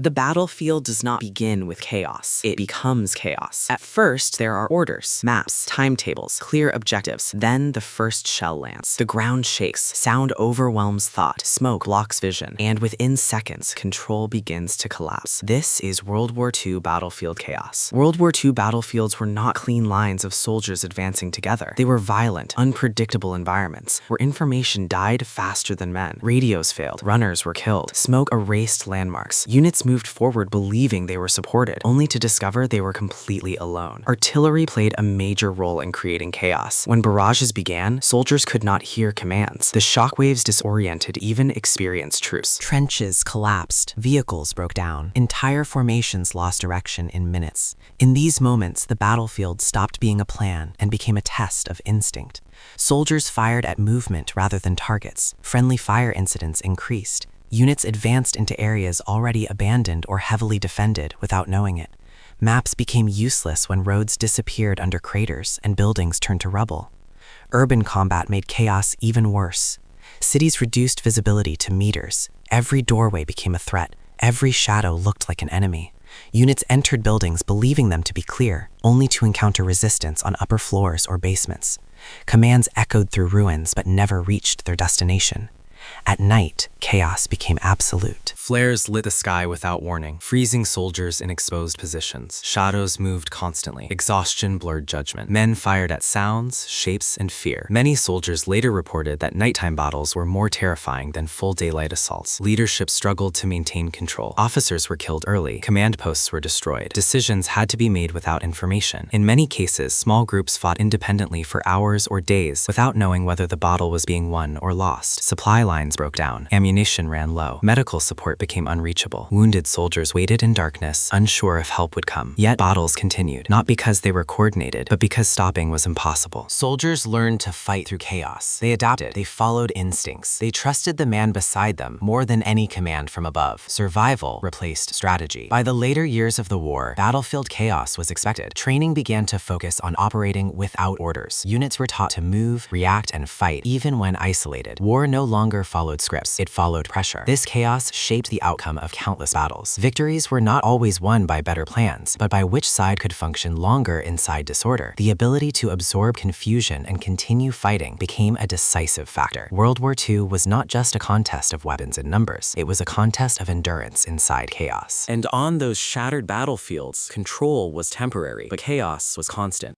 The battlefield does not begin with chaos. It becomes chaos. At first, there are orders, maps, timetables, clear objectives. Then the first shell lands. The ground shakes, sound overwhelms thought, smoke blocks vision, and within seconds, control begins to collapse. This is World War II battlefield chaos. World War II battlefields were not clean lines of soldiers advancing together. They were violent, unpredictable environments where information died faster than men. Radios failed, runners were killed, smoke erased landmarks. Units moved forward believing they were supported, only to discover they were completely alone. Artillery played a major role in creating chaos. When barrages began, soldiers could not hear commands. The shockwaves disoriented even experienced troops. Trenches collapsed, vehicles broke down, entire formations lost direction in minutes. In these moments, the battlefield stopped being a plan and became a test of instinct. Soldiers fired at movement rather than targets. Friendly fire incidents increased. Units advanced into areas already abandoned or heavily defended without knowing it. Maps became useless when roads disappeared under craters and buildings turned to rubble. Urban combat made chaos even worse. Cities reduced visibility to meters. Every doorway became a threat. Every shadow looked like an enemy. Units entered buildings believing them to be clear, only to encounter resistance on upper floors or basements. Commands echoed through ruins but never reached their destination. At night, chaos became absolute. Flares lit the sky without warning, freezing soldiers in exposed positions. Shadows moved constantly. Exhaustion blurred judgment. Men fired at sounds, shapes, and fear. Many soldiers later reported that nighttime battles were more terrifying than full daylight assaults. Leadership struggled to maintain control. Officers were killed early. Command posts were destroyed. Decisions had to be made without information. In many cases, small groups fought independently for hours or days without knowing whether the battle was being won or lost. Supply lines broke down. Ammunition ran low. Medical support became unreachable. Wounded soldiers waited in darkness, unsure if help would come. Yet battles continued, not because they were coordinated, but because stopping was impossible. Soldiers learned to fight through chaos. They adapted. They followed instincts. They trusted the man beside them more than any command from above. Survival replaced strategy. By the later years of the war, battlefield chaos was expected. Training began to focus on operating without orders. Units were taught to move, react, and fight, even when isolated. War no longer followed scripts. It followed pressure. This chaos shaped the outcome of countless battles. Victories were not always won by better plans, but by which side could function longer inside disorder. The ability to absorb confusion and continue fighting became a decisive factor. World War II was not just a contest of weapons and numbers. It was a contest of endurance inside chaos. And on those shattered battlefields, control was temporary, but chaos was constant.